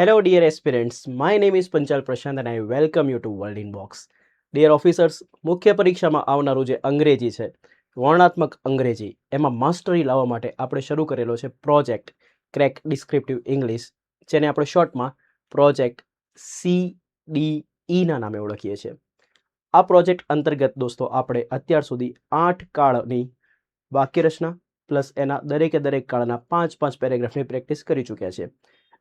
Hello, dear aspirants. My name is Panchal Prashant and I welcome you to World in Box. Dear officers, મુખ્ય પરીક્ષામાં આવનારું જે અંગ્રેજી છે, વર્ણનાત્મક અંગ્રેજી, એમાં માસ્ટરી લાવવા માટે આપણે શરૂ કરેલો છે પ્રોજેક્ટ ક્રેક ડિસ્ક્રિપ્ટિવ ઇંગ્લિશ, જેને આપણે શોર્ટમાં પ્રોજેક્ટ CDE ના નામે ઓળખીએ છીએ. આ પ્રોજેક્ટ અંતર્ગત દોસ્તો આપણે અત્યાર સુધી 8 કાળની વાક્યરચના પ્લસ એના દરેક કાળના 5 પેરેગ્રાફની પ્રેક્ટિસ કરી ચૂક્યા છે,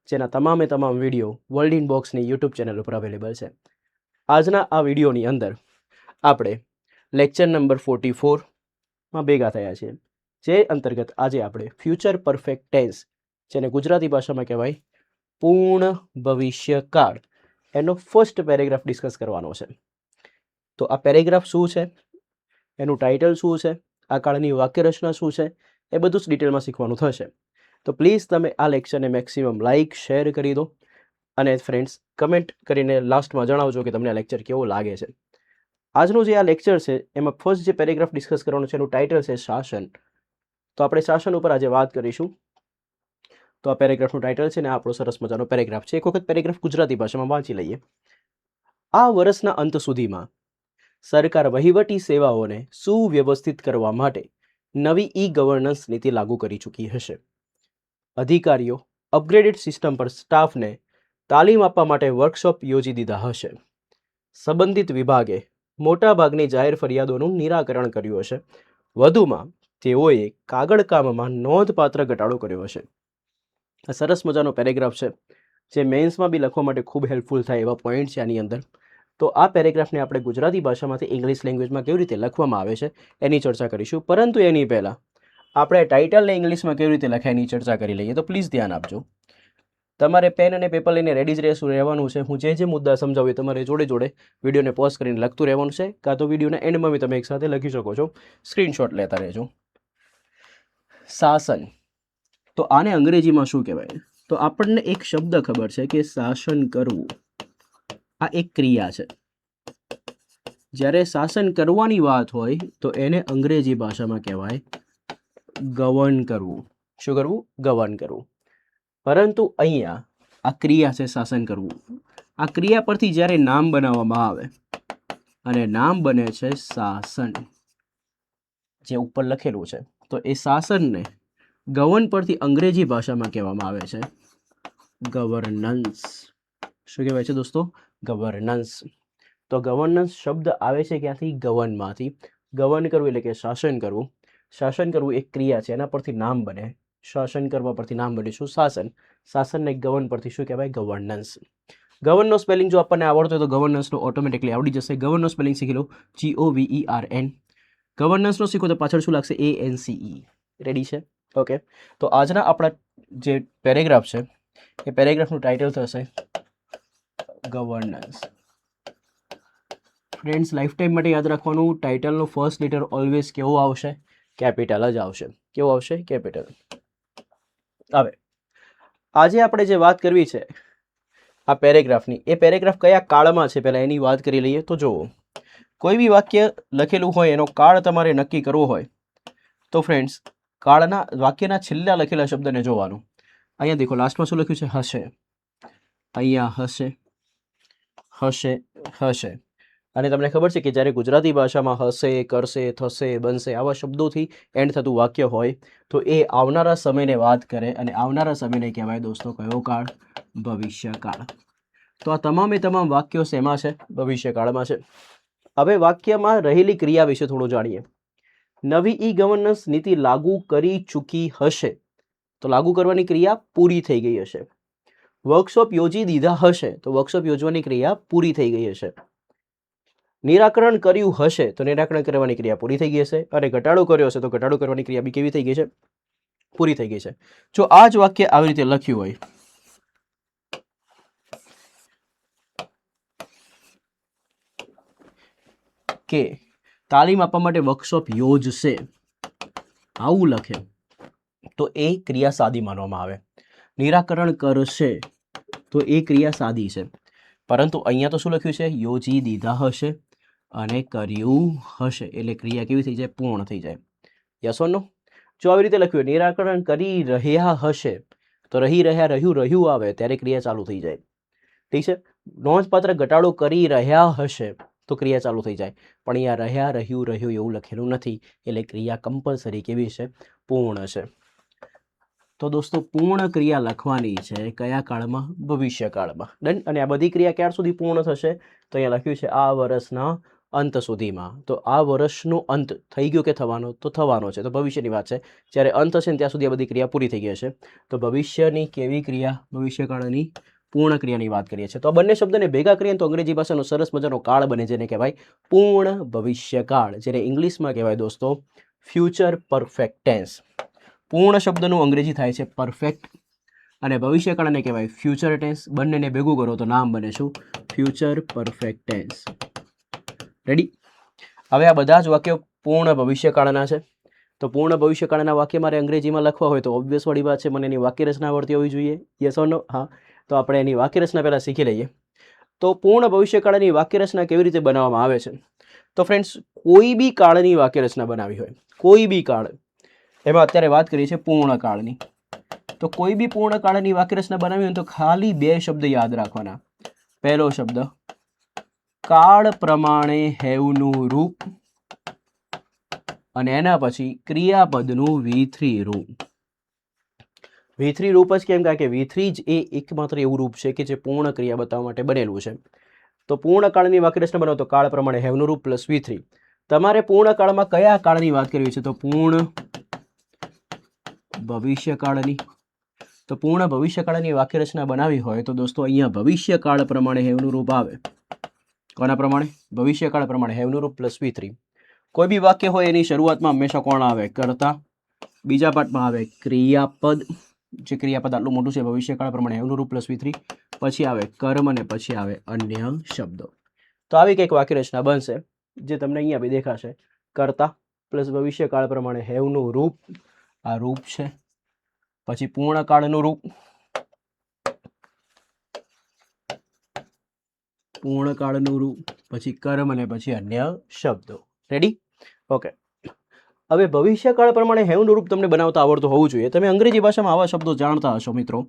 જેના તમામે તમામ વિડીયો વર્લ્ડ ઇન બોક્સની યુટ્યુબ ચેનલ ઉપર અવેલેબલ છે. આજના આ વિડીયોની અંદર આપણે લેક્ચર નંબર 44માં ભેગા થયા છીએ, જે અંતર્ગત આજે આપણે ફ્યુચર પરફેક્ટ ટેન્સ, જેને ગુજરાતી ભાષામાં કહેવાય પૂર્ણ ભવિષ્યકાળ, એનો ફર્સ્ટ પેરેગ્રાફ ડિસ્કસ કરવાનો છે. તો આ પેરેગ્રાફ શું છે, એનું ટાઇટલ શું છે, આ કાળની વાક્યરચના શું છે, એ બધું જ ડિટેલમાં શીખવાનું થશે. તો પ્લીઝ તમે આ લેક્ચરને મેક્સિમમ લાઇક શેર કરી દો અને ફ્રેન્ડ્સ કમેન્ટ કરીને લાસ્ટમાં જણાવજો કે તમને આ લેક્ચર કેવો લાગે છે. આજનું જે આ લેક્ચર છે એમાં ફર્સ્ટ જે પેરેગ્રાફ ડિસ્કસ કરવાનું છે એનું ટાઇટલ છે શાસન. તો આપણે શાસન ઉપર આજે વાત કરીશું. તો આ પેરેગ્રાફનું ટાઇટલ છે ને આપણો સરસ મજાનો પેરેગ્રાફ છે. એક વખત પેરેગ્રાફ ગુજરાતી ભાષામાં વાંચી લઈએ. આ વર્ષના અંત સુધીમાં સરકાર વહીવટી સેવાઓને સુવ્યવસ્થિત કરવા માટે નવી ઈ-ગવર્નન્સ નીતિ લાગુ કરી ચૂકી હશે. અધિકારીઓ અપગ્રેડેડ સિસ્ટમ પર સ્ટાફને તાલીમ આપવા માટે વર્કશોપ યોજી દીધા હશે. સંબંધિત વિભાગે મોટાભાગની જાહેર ફરિયાદોનું નિરાકરણ કર્યું હશે. વધુમાં તેઓએ કાગળ કામમાં નોંધપાત્ર ઘટાડો કર્યો હશે. આ સરસ મજાનો પેરેગ્રાફ છે, જે મેન્સમાં બી લખવા માટે ખૂબ હેલ્પફુલ થાય એવા પોઈન્ટ છે આની અંદર. તો આ પેરેગ્રાફને આપણે ગુજરાતી ભાષામાંથી ઇંગ્લિશ લેંગ્વેજમાં કેવી રીતે લખવામાં આવે છે એની ચર્ચા કરીશું. પરંતુ એની પહેલાં આપણે ટાઇટલને ઇંગ્લિશમાં કેવી રીતે લખાય એની ચર્ચા કરી લઈએ. તો પ્લીઝ ધ્યાન આપજો. તમારે પેન અને પેપર લઈને રેડી જ રહેવાનું છે. હું જે મુદ્દા સમજાવું તમારે જોડે વિડીયોને પોઝ કરીને લખતું રહેવાનું છે, કાં તો વિડીયોના એન્ડમાં બી તમે એક સાથે લખી શકો છો. સ્ક્રીનશોટ લેતા રહેજો. શાસન, તો આને અંગ્રેજીમાં શું કહેવાય? તો આપણને એક શબ્દ ખબર છે કે શાસન કરવું, આ એક ક્રિયા છે. જ્યારે શાસન કરવાની વાત હોય તો એને અંગ્રેજી ભાષામાં કહેવાય ગવર્ન કરવું. શું કરવું? ગવર્ન કરવું. પરંતુ અહીંયા આ ક્રિયા છે શાસન કરવું. આ ક્રિયા પરથી જ્યારે નામ બનાવવામાં આવે અને નામ બને છે શાસન, જે ઉપર લખેલું છે, તો એ શાસનને ગવર્ન પરથી અંગ્રેજી ભાષામાં કહેવામાં આવે છે ગવર્નન્સ. શું કહેવાય છે દોસ્તો? ગવર્નન્સ. તો ગવર્નન્સ શબ્દ આવે છે ક્યાંથી? ગવર્નમાંથી. ગવર્ન કરવું એટલે કે શાસન કરવું. શાસન કરવું એક ક્રિયા છે, એના પરથી નામ બને. શાસન કરવા પરથી નામ બનીશું શાસન. શાસનને ગવર્ન પરથી શું કહેવાય? ગવર્નન્સ. ગવર્નનો સ્પેલિંગ જો આપણને આવડતો હોય તો ગવર્નન્સનો ઓટોમેટિકલી આવડી જશે. ગવર્નનો સ્પેલિંગ શીખી લો, GOVERN. ગવર્નન્સનો શીખો તો પાછળ શું લાગશે? ANCE. રેડી છે? ઓકે. તો આજના આપણા જે પેરેગ્રાફ છે એ પેરેગ્રાફનું ટાઇટલ થશે ગવર્નન્સ. ફ્રેન્ડ્સ, લાઈફ ટાઈમ માટે યાદ રાખવાનું, ટાઇટલનો ફર્સ્ટ લેટર ઓલવેઝ કેવો આવશે? કેપિટલ જ આવશે. કેવો આવશે? કેપિટલ. હવે આજે આપણે જે વાત કરવી છે આ પેરેગ્રાફની, એ પેરેગ્રાફ કયા કાળમાં છે પહેલાં એની વાત કરી લઈએ. તો જુઓ, કોઈ બી વાક્ય લખેલું હોય એનો કાળ તમારે નક્કી કરવો હોય તો ફ્રેન્ડ્સ કાળના વાક્યના છેલ્લા લખેલા શબ્દને જોવાનું. અહીંયા દેખો, લાસ્ટમાં શું લખ્યું છે? હશે. અહીંયા હશે, હશે, હશે. અને તમને ખબર છે કે જ્યારે ગુજરાતી ભાષામાં હશે, કરશે, થશે, બનશે આવા શબ્દોથી એન્ડ થતું વાક્ય હોય તો એ આવનારા સમયને વાત કરે, અને આવનારા સમયને કહેવાય દોસ્તો કયો કાળ? ભવિષ્યકાળ. તો આ તમામે તમામ વાક્યો શેમાં છે? ભવિષ્યકાળમાં છે. હવે વાક્યમાં રહેલી ક્રિયા વિશે થોડું જાણીએ. નવી ઈ-ગવર્નન્સ નીતિ લાગુ કરી ચૂકી હશે, તો લાગુ કરવાની ક્રિયા પૂરી થઈ ગઈ હશે. વર્કશોપ યોજી દીધા હશે, તો વર્કશોપ યોજવાની ક્રિયા પૂરી થઈ ગઈ હશે. નિરાકરણ કર્યું હશે, તો નિરાકરણ કરવાની ક્રિયા પૂરી થઈ ગઈ હશે. અને ઘટાડો કર્યો હશે તો ઘટાડો કરવાની ક્રિયા બી કેવી થઈ ગઈ છે? પૂરી થઈ ગઈ છે. જો આ જ વાક્ય આવી રીતે લખ્યું હોય કે તાલીમ આપવા માટે વર્કશોપ યોજશે, આવું લખે તો એ ક્રિયા સાદી માનવામાં આવે. નિરાકરણ કરશે તો એ ક્રિયા સાદી છે. પરંતુ અહીંયા તો શું લખ્યું છે? યોજી દીધા હશે અને કર્યું હશે, એટલે ક્રિયા કેવી થઈ જાય? પૂર્ણ થઈ જાય. યસ ઓર નો? જો આવી રીતે લખ્યું નિરાકરણ કરી રહ્યા હશે તો રહી રહ્યા રહ્યું આવે ત્યારે ક્રિયા ચાલુ થઈ જાય. ઠીક છે. નોંધપાત્ર ઘટાડો કરી રહ્યા હશે તો ક્રિયા ચાલુ થઈ જાય, પણ અહીંયા રહ્યા રહ્યું એવું લખેલું નથી, એટલે ક્રિયા કમ્પલસરી કેવી છે? પૂર્ણ છે. તો દોસ્તો પૂર્ણ ક્રિયા લખવાની છે કયા કાળમાં? ભવિષ્યકાળમાં. ડન. અને આ બધી ક્રિયા ક્યાર સુધી પૂર્ણ થશે? તો અહીંયા લખ્યું છે આ વર્ષના અંત સુધીમાં. તો આ વર્ષનો અંત થઈ ગયો કે થવાનો? તો થવાનો છે. તો ભવિષ્યની વાત છે. જ્યારે અંત હશે ને ત્યાં સુધી આ બધી ક્રિયા પૂરી થઈ ગઈ હશે. તો ભવિષ્યની કેવી ક્રિયા? ભવિષ્યકાળની પૂર્ણ ક્રિયાની વાત કરીએ છીએ. તો આ બંને શબ્દને ભેગા કરીએ તો અંગ્રેજી ભાષાનો સરસ મજાનો કાળ બને, જેને કહેવાય પૂર્ણ ભવિષ્યકાળ, જેને ઇંગ્લિશમાં કહેવાય દોસ્તો ફ્યુચર પરફેક્ટ ટેન્સ. પૂર્ણ શબ્દનું અંગ્રેજી થાય છે પરફેક્ટ, અને ભવિષ્યકાળને કહેવાય ફ્યુચર ટેન્સ. બંનેને ભેગું કરો તો નામ બને શું? Future perfect tense. રેડી? હવે આ બધા જ વાક્યો પૂર્ણ ભવિષ્યકાળના છે. તો પૂર્ણ ભવિષ્યકાળના વાક્ય મારે અંગ્રેજીમાં લખવા હોય તો ઓબ્વિયસ વાળી વાત છે, મને એની વાક્યરચના આવડતી હોવી જોઈએ. યસ ઓર નો? હા. તો આપણે એની વાક્યરચના પહેલાં શીખી લઈએ. તો પૂર્ણ ભવિષ્યકાળની વાક્યરચના કેવી રીતે બનાવવામાં આવે છે? તો ફ્રેન્ડ્સ, કોઈ બી કાળની વાક્યરચના બનાવી હોય, કોઈ બી કાળ, એમાં અત્યારે વાત કરીએ છીએ પૂર્ણ કાળની, તો કોઈ બી પૂર્ણ કાળની વાક્યરચના બનાવી હોય તો ખાલી બે શબ્દ યાદ રાખવાના. પહેલો શબ્દ કાળ પ્રમાણે હેવનું રૂપ, અને એના પછી ક્રિયાપદનું V3 રૂપ. V3 રૂપ જ કેમ? કારણ કે V3 જ એ એકમાત્ર એવું રૂપ છે કે જે પૂર્ણ ક્રિયા બતાવવા માટે બનેલું છે. તો પૂર્ણ કાળની વાક્યરચના બનાવો તો કાળ પ્રમાણે હેવનું રૂપ પ્લસ V3. તમારે પૂર્ણ કાળમાં કયા કાળની વાત કરવી છે? તો પૂર્ણ ભવિષ્યકાળની. તો પૂર્ણ ભવિષ્યકાળની વાક્યરચના બનાવી હોય તો દોસ્તો અહીંયા ભવિષ્યકાળ પ્રમાણે હેવનું રૂપ આવે. કોના પ્રમાણે? ભવિષ્યકાળ પ્રમાણે હેવનું રૂપ પ્લસ V3. કોઈ બી વાક્ય હોય એની શરૂઆતમાં હંમેશા કોણ આવે? કર્તા. બીજા પાર્ટમાં આવે ક્રિયાપદ, જે ક્રિયાપદ આટલું મોટું છે ભવિષ્યકાળ પ્રમાણે હેવનું રૂપ પ્લસ V3. પછી આવે કર્મ અને પછી આવે અન્ય શબ્દો. તો આવી કંઈક વાક્યરચના બનશે જે તમને અહીંયા બી દેખાશે. કર્તા પ્લસ ભવિષ્યકાળ પ્રમાણે હેવનું રૂપ, આ રૂપ છે. પછી પૂર્ણકાળનું રૂપ, પૂર્ણકાળનું રૂપ, પછી કર્મ અને પછી અન્ય શબ્દો. રેડી? ઓકે. હવે ભવિષ્યકાળ પ્રમાણે હેવનું રૂપ તમને બનાવતા આવડતું હોવું જોઈએ. તમે અંગ્રેજી ભાષામાં આવા શબ્દો જાણતા હશો મિત્રો.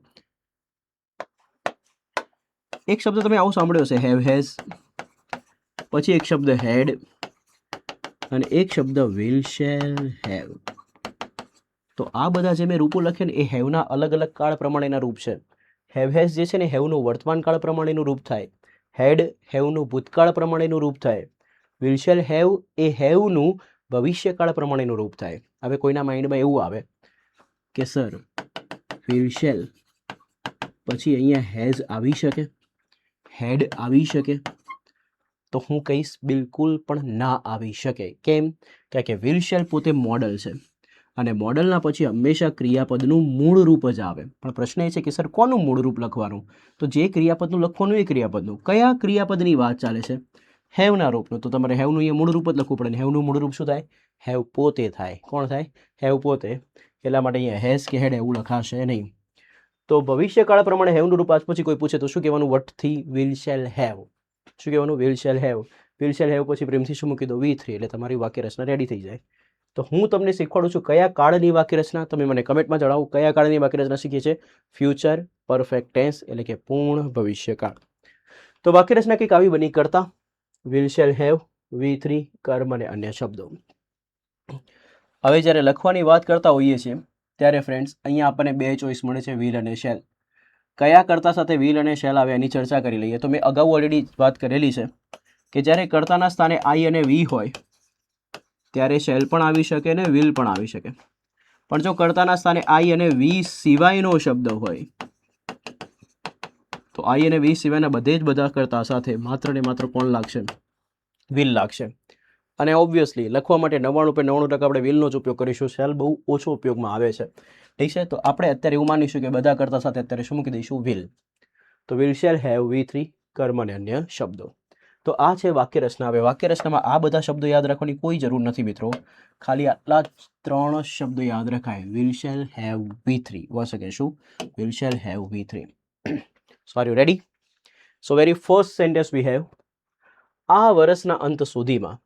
એક શબ્દ તમે આવું સાંભળ્યો હશે, હેવ હેઝ, પછી એક શબ્દ હેડ, અને એક શબ્દ વિલ શેલ હેવ. તો આ બધા જે મેં રૂપો લખ્યા ને એ હેવના અલગ અલગ કાળ પ્રમાણેના રૂપ છે. હેવ હેઝ જે છે ને હેવનું વર્તમાન કાળ પ્રમાણેનું રૂપ થાય. હેડ હેવનું ભૂતકાળ પ્રમાણેનું રૂપ થાય. વિલ શેલ હેવ એ હેવનું ભવિષ્યકાળ પ્રમાણેનું રૂપ થાય. હવે કોઈના માઇન્ડમાં એવું આવે કે સર વિલ શેલ પછી અહીંયા હેઝ આવી શકે, હેડ આવી શકે? તો હું કહીશ બિલકુલ પણ ના આવી શકે. કેમ? કારણ કે વિલ શેલ પોતે મોડલ છે, અને મોડલના પછી હંમેશા ક્રિયાપદનું મૂળ રૂપ જ આવે. પણ પ્રશ્ન એ છે કે સર કોનું મૂળ રૂપ લખવાનું? તો જે ક્રિયાપદનું લખવાનું એ ક્રિયાપદનું. કયા ક્રિયાપદની વાત ચાલે છે? હેવના રૂપનું. તો તમારે હેવનું અહીંયા મૂળ રૂપ જ લખવું પડે. હેવનું મૂળ રૂપ શું થાય? હેવ પોતે થાય. કોણ થાય? હેવ પોતે. એટલા માટે અહીંયા હેઝ કે હેડ એવું લખાશે નહીં. તો ભવિષ્યકાળ પ્રમાણે હેવનું રૂપ આજ પછી કોઈ પૂછે તો શું કહેવાનું? વટથી વિલ શેલ હેવ. શું કહેવાનું? Will shall have. Will shall have પછી પ્રેમથી શું મૂકી દો? V3. એટલે તમારી વાક્યરચના રેડી થઈ જાય. તો હું તમને શીખવાડું છું કયા કાળની વાક્યરચના. તમે મને કમેન્ટમાં જણાવો કયા કાળની વાક્યરચના શીખીએ છીએ? ફ્યુચર પરફેક્ટ ટેન્સ એટલે કે પૂર્ણ ભવિષ્યકાળ. તો વાક્યરચના કંઈક આવી બની. કરતા, વિલ શેલ હેવ, V3, કર્મ અને અન્ય શબ્દો. હવે જ્યારે લખવાની વાત કરતા હોઈએ છીએ ત્યારે ફ્રેન્ડ્સ અહીંયા આપણને બે ચોઈસ મળે છે, વિલ અને શેલ. કયા કર્તા સાથે વિલ અને શેલ આવે એની ચર્ચા કરી લઈએ. તો મેં અગાઉ ઓલરેડી વાત કરેલી છે કે જ્યારે કર્તાના સ્થાને આઈ અને વી હોય ત્યારે શેલ પણ આવી શકે અને વિલ પણ આવી શકે. પણ જો કર્તાના સ્થાને આઈ અને વી સિવાયનો શબ્દ હોય તો આઈ અને વી સિવાયના બધે જ બધા કર્તા સાથે માત્ર ને માત્ર કોણ લાગશે? વિલ લાગશે. અને ઓબ્વિયસલી લખવા માટે 99% આપણે વિલનો જ ઉપયોગ કરીશું. શેલ બહુ ઓછો ઉપયોગમાં આવે છે. ઠીક છે? તો આપણે અત્યારે એવું માનીશું કે બધા કર્તા સાથે અત્યારે શું મૂકી દઈશું? વિલ. તો વિલ શેલ હેવ, V3, કર્મ અને અન્ય શબ્દો. તો આ છે વાક્યરચના. હવે વાક્યરચનામાં આ બધા શબ્દો યાદ રાખવાની કોઈ જરૂર નથી મિત્રો. ખાલી આટલા જ 3 શબ્દો યાદ રખાય. Will shall have, V3. Once again શું? Will shall have, V3. So are you ready? So very first sentence we have, આ વર્ષના અંત સુધીમાં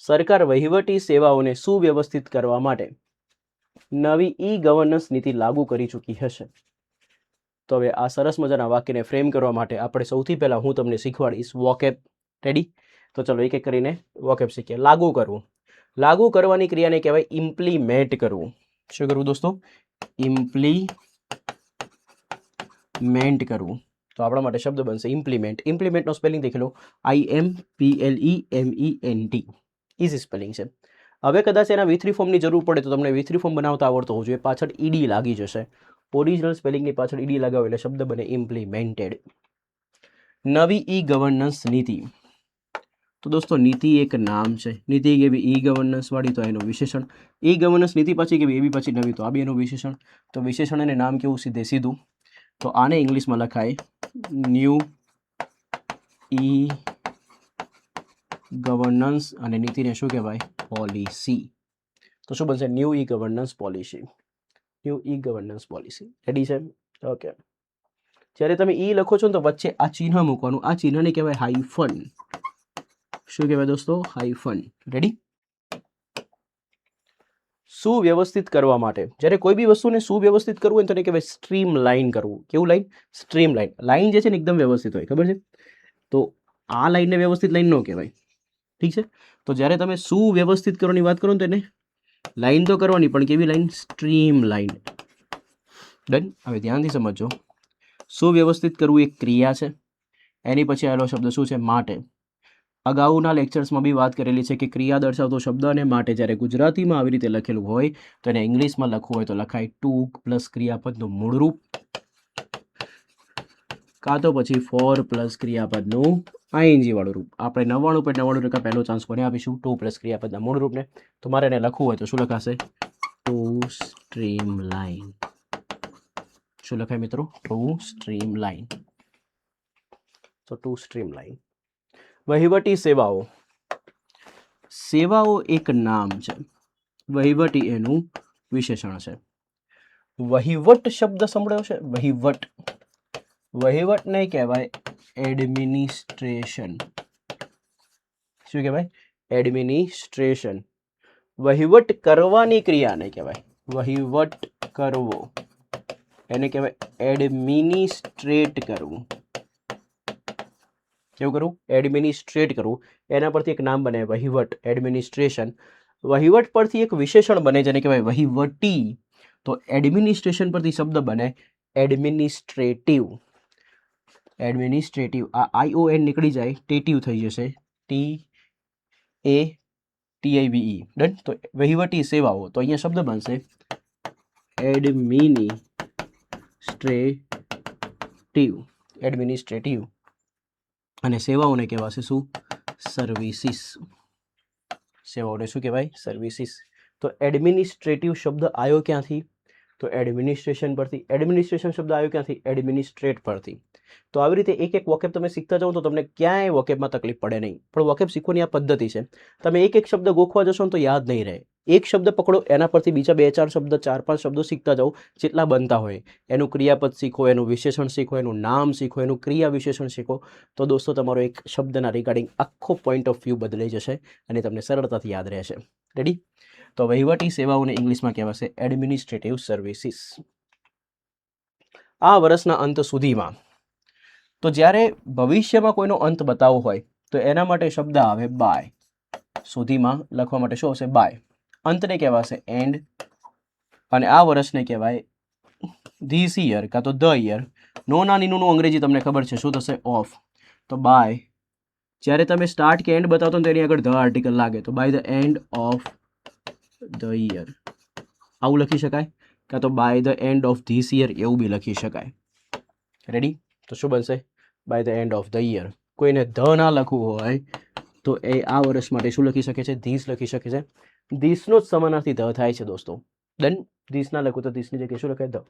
સરકાર વહીવટી સેવાઓને સુવ્યવસ્થિત કરવા માટે નવી ઈ ગવર્નન્સ નીતિ લાગુ કરી ચૂકી હશે. તો હવે આ સરસ મજાના વાક્યને ફ્રેમ કરવા માટે આપણે સૌથી પહેલાં હું તમને શીખવાડીશ વોકેબ. રેડી? તો ચલો એક એક કરીને વોકેબ શીખીએ. લાગુ કરવું. લાગુ કરવાની ક્રિયાને કહેવાય ઇમ્પ્લિમેન્ટ કરવું. શું કરવું દોસ્તો? ઇમ્પ્લિમેન્ટ કરવું. તો આપણા માટે શબ્દ બનશે ઇમ્પ્લિમેન્ટ. ઇમ્પ્લિમેન્ટનો સ્પેલિંગ દેખી લો, IMPLEMENT. ઇઝી સ્પેલિંગ છે. હવે કદાચ એના V3 ફોર્મની જરૂર પડે તો તમને V3 ફોર્મ બનાવતા આવડતો હોવું જોઈએ. પાછળ ઈડી લાગી જશે. ઓરિજિનલ સ્પેલિંગની પાછળ ઈડી લગાવો એટલે શબ્દ બને ઇમ્પ્લિમેન્ટેડ. નવી ઈ ગવર્નન્સ નીતિ. તો દોસ્તો નીતિ એક નામ છે. નીતિ કેવી? ઈ ગવર્નન્સ વાળી, તો એનું વિશેષણ. ઈ ગવર્નન્સ નીતિ પછી કેવી? એવી પછી નવી, તો આ બી એનું વિશેષણ. તો વિશેષણ અને નામ કેવું? સીધે સીધું. તો આને ઇંગ્લિશમાં લખાય ન્યૂ ઈ ગવર્નન્સ અને નીતિને શું કહેવાય? પોલિસી. તો શું બનશે? New e governance policy. New e governance policy. Ready છે? ઓકે. જ્યારે તમે ઈ લખો છો ને તો વચ્ચે આ ચિહ્ન મૂકવાનું. આ ચિહ્નને કહેવાય હાઇફન. શું કહેવાય દોસ્તો? હાઇફન. રેડી? સુવ્યવસ્થિત કરવા માટે, જ્યારે કોઈ બી વસ્તુને સુવ્યવસ્થિત કરવું હોય તો તેને કહેવાય સ્ટ્રીમ લાઇન કરવું. કેવું લાઈન? Stream line. લાઈન જે છે ને એકદમ વ્યવસ્થિત હોય, ખબર છે? તો આ લાઈનને વ્યવસ્થિત લાઈન ન કહેવાય. ઠીક છે? તો જ્યારે તમે સુવ્યવસ્થિત કરવાની વાત કરો ને તો એને લાઈન તો કરવાની, પણ કેવી લાઈન? Stream line. ડન? હવે ધ્યાનથી સમજો. સુવ્યવસ્થિત કરવું એક ક્રિયા છે. એની પછી આવેલો શબ્દ શું છે? માટે. અગાઉના લેક્ચર્સમાં બી વાત કરેલી છે કે ક્રિયા દર્શાવતો શબ્દ અને માટે જ્યારે ગુજરાતીમાં આવી રીતે લખેલું હોય તો એને ઇંગ્લિશમાં લખવું હોય તો લખાય ટુ પ્લસ ક્રિયાપદનું મૂળરૂપ, કાં તો પછી ફોર પ્લસ ક્રિયાપદનું ING વાળું રૂપ. આપણે 99.99% પહેલો ચાન્સ કોને આપીશું? ટુ પ્લસ ક્રિયાપદના મૂળરૂપને. તો મારે એને લખવું હોય તો શું લખાશે? To streamline. શું લખાય મિત્રો? To streamline. તો ટુ સ્ટ્રીમ લાઇન. વહીવટી સેવાઓ. સેવાઓ એક નામ છે. વહીવટી એનું વિશેષણ છે. વહીવટ શબ્દ સાંભળ્યો છે? વહીવટ. વહીવટને કહેવાય એડમિનિસ્ટ્રેશન. શું કહેવાય? એડમિનિસ્ટ્રેશન. વહીવટ કરવાની ક્રિયાને કહેવાય વહીવટ કરવો. એને કહેવાય એડમિનિસ્ટ્રેટ કરવું. કેવું કરવું? એડમિનિસ્ટ્રેટ કરવું. એના પરથી એક નામ બને વહીવટ, એડમિનિસ્ટ્રેશન. વહીવટ પરથી એક વિશેષણ બને જેને કહેવાય વહીવટી. તો એડમિનિસ્ટ્રેશન પરથી શબ્દ બને એડમિનિસ્ટ્રેટિવ. એડમિનિસ્ટ્રેટિવ. આ ION નીકળી જાય, ટેટિવ થઈ જશે. TATIVE. ડન? તો વહીવટી સેવાઓ. તો અહીંયા શબ્દ બનશે એડમિનિસ્ટ્રેટિવ. એડમિનિસ્ટ્રેટિવ. અને સેવાઓને કહેવાશે શું? સર્વિસીસ. સેવાઓને શું કહેવાય? સર્વિસીસ. તો એડમિનિસ્ટ્રેટિવ શબ્દ આવ્યો ક્યાંથી? તો એડમિનિસ્ટ્રેશન પરથી. એડમિનિસ્ટ્રેશન શબ્દ આવ્યો ક્યાંથી? એડમિનિસ્ટ્રેટ પરથી. તો આવી રીતે એક એક વોકેબ તમે શીખતા જાઓ તો તમને ક્યાંય વોકેબમાં તકલીફ પડે નહીં. પણ વોકેબ શીખવાની આ પદ્ધતિ છે. તમે એક એક શબ્દ ગોખવા જશો ને તો યાદ નહીં રહે. એક શબ્દ પકડો, એના પરથી બીજા 2-4 શબ્દ, 4-5 શબ્દો શીખતા જાઓ જેટલા બનતા હોય. એનું ક્રિયાપદ શીખો, એનું વિશેષણ શીખો, એનું નામ શીખો, એનું ક્રિયા વિશેષણ શીખો, તો દોસ્તો તમારો એક શબ્દના રિગાર્ડિંગ આખો પોઈન્ટ ઓફ વ્યૂ બદલાઈ જશે અને તમને સરળતાથી યાદ રહેશે. રેડી? તો વહીવટી સેવાઓને ઇંગ્લિશમાં કહેવાશે એડમિનિસ્ટ્રેટિવ સર્વિસીસ. આ વર્ષના અંત સુધીમાં. તો જ્યારે ભવિષ્યમાં કોઈનો અંત બતાવવો હોય તો એના માટે શબ્દ આવે બાય. સુધીમાં લખવા માટે શું આવશે? બાય. અંતને કહેવાશે એન્ડ અને આ વર્ષને કહેવાય ધીસ યર કાં તો ધ યર. નો નાનીનું અંગ્રેજી તમને ખબર છે શું થશે? ઓફ. તો બાય. જ્યારે તમે સ્ટાર્ટ કે એન્ડ બતાવતો ને તેની આગળ ધ આર્ટિકલ લાગે તો by the end of the year આવું લખી શકાય, કાં તો by the end of this year એવું બી લખી શકાય. રેડી? તો શું બનશે? By the end of the year. કોઈને ધ ના લખવું હોય તો એ આ વર્ષ માટે શું લખી શકે છે? ધીસ લખી શકે છે. ધીસનો જ સમાનાર્થી ધ થાય છે દોસ્તો. ડન? ધીસ ના લખું તો ધીસની જગ્યાએ શું લખાય? ધ.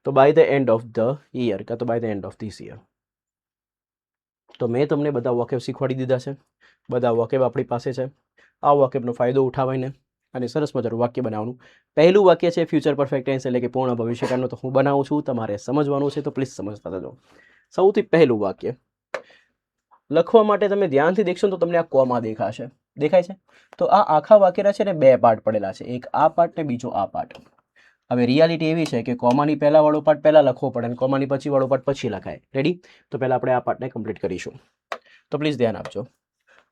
તો by the end of the year કાં તો by the end of this year. તો મેં તમને બધા વોકેબ શીખવાડી દીધા છે. બધા વોકેબ આપણી પાસે છે. આ વોકેબનો ફાયદો ઉઠાવીને અને સરસ મજાનું વાક્ય બનાવવાનું. પહેલું વાક્ય છે ફ્યુચર પરફેક્ટ ટેન્સ એટલે કે પૂર્ણ ભવિષ્યકાળનું. તો હું બનાવું છું, તમારે સમજવાનું છે, તો પ્લીઝ સમજતા જજો. સૌથી પહેલું વાક્ય લખવા માટે તમે ધ્યાનથી દેખશો તો તમને આ કોમા દેખાશે. દેખાય છે? તો આ આખા વાક્યના છે ને 2 પાર્ટ પડેલા છે. એક આ પાર્ટ ને બીજો આ પાર્ટ. હવે રિયાલિટી એવી છે કે કોમાની પહેલા વાળો પાર્ટ પહેલા લખવો પડે અને કોમાની પછી વાળો પાર્ટ પછી લખાય. રેડી? તો પહેલા આપણે આ પાર્ટને કમ્પ્લીટ કરીશું. તો પ્લીઝ ધ્યાન આપજો.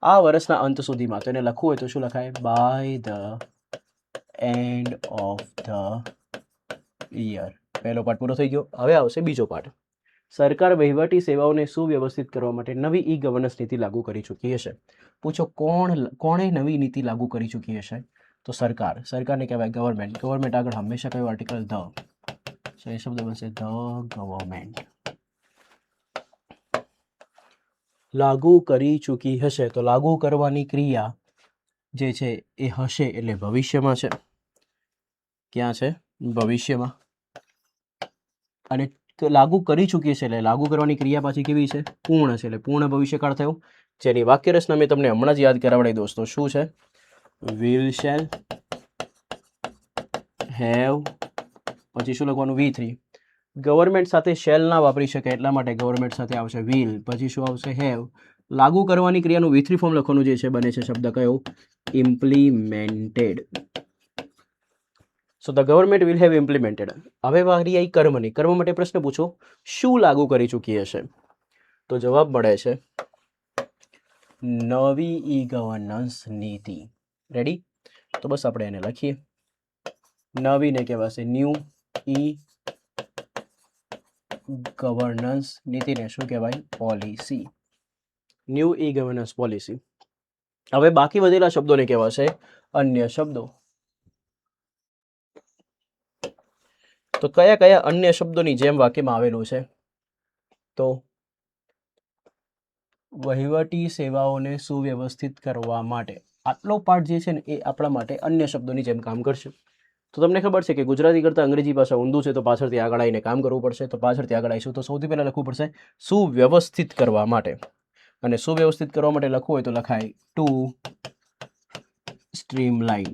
આ વર્ષના અંત સુધીમાં તો એને લખવું હોય તો શું લખાય? By the end of the year. પહેલો પાર્ટ પૂરો થઈ ગયો. હવે આવશે બીજો પાર્ટ. સરકાર વહીવટી સેવાઓને સુવ્યવસ્થિત કરવા માટે નવી ઈ ગવર્નન્સ નીતિ લાગુ કરી ચૂકી હશે. પૂછો કોણે નવી નીતિ લાગુ કરી ચૂકી હશે? તો સરકાર. સરકારને કહેવાય ગવર્મેન્ટ. ગવર્મેન્ટ આગળ હંમેશા કયો આર્ટિકલ? ધ. તો એ શબ્દ બનશે ધ ગવર્મેન્ટ. લાગુ કરી ચૂકી હશે તો લાગુ કરવાની ક્રિયા જે છે એ હશે એટલે ભવિષ્યમાં છે. ક્યાં છે? ભવિષ્યમાં. અને લાગુ કરી ચૂકી છે એટલે લાગુ કરવાની ક્રિયા પાછી કેવી છે? પૂર્ણ છે એટલે પૂર્ણ ભવિષ્યકાળ થયો. જેની વાક્ય રચના મેં તમને હમણાં જ યાદ કરાવડાવી દોસ્તો. શું છે? will shall have પછી શું લખવાનું? V3. ગવર્મેન્ટ સાથે શેલ ના વાપરી શકે એટલા માટે ગવર્મેન્ટ સાથે આવશે will. પછી શું આવશે? have. લાગુ કરવાની ક્રિયાનું V3 ફોર્મ લખવાનું જે છે બને છે શબ્દ કયો? Implemented. So the government will have implemented. હવે વારી આવી કર્મની. કર્મ માટે પ્રશ્ન પૂછો શું લાગુ કરી ચૂકી હશે? તો જવાબ મળે છે નવી ઈ ગવર્નન્સ નીતિ. રેડી? તો બસ આપણે એને લખીએ. નવીને કહેવાશે ન્યૂ ઈ ગવર્નન્સ નીતિને શું કહેવાય? Policy. New e governance policy. હવે બાકી વધેલા શબ્દોને કહેવાશે અન્ય શબ્દો. તો કયા કયા અન્ય શબ્દોની જેમ વાક્યમાં આવેલું છે? તો વહીવટી સેવાઓને સુવ્યવસ્થિત કરવા માટે. આટલો પાર્ટ જે છે ને એ આપણા માટે અન્ય શબ્દોની જેમ કામ કરશે. તો તમને ખબર છે કે ગુજરાતી કરતાં અંગ્રેજી ભાષા ઊંધું છે તો પાછળથી આગળ આવીને કામ કરવું પડશે. તો પાછળથી આગળ આવીશું તો સૌથી પહેલાં લખવું પડશે સુવ્યવસ્થિત કરવા માટે. અને સુવ્યવસ્થિત કરવા માટે લખવું હોય તો લખાય ટુ સ્ટ્રીમલાઇન.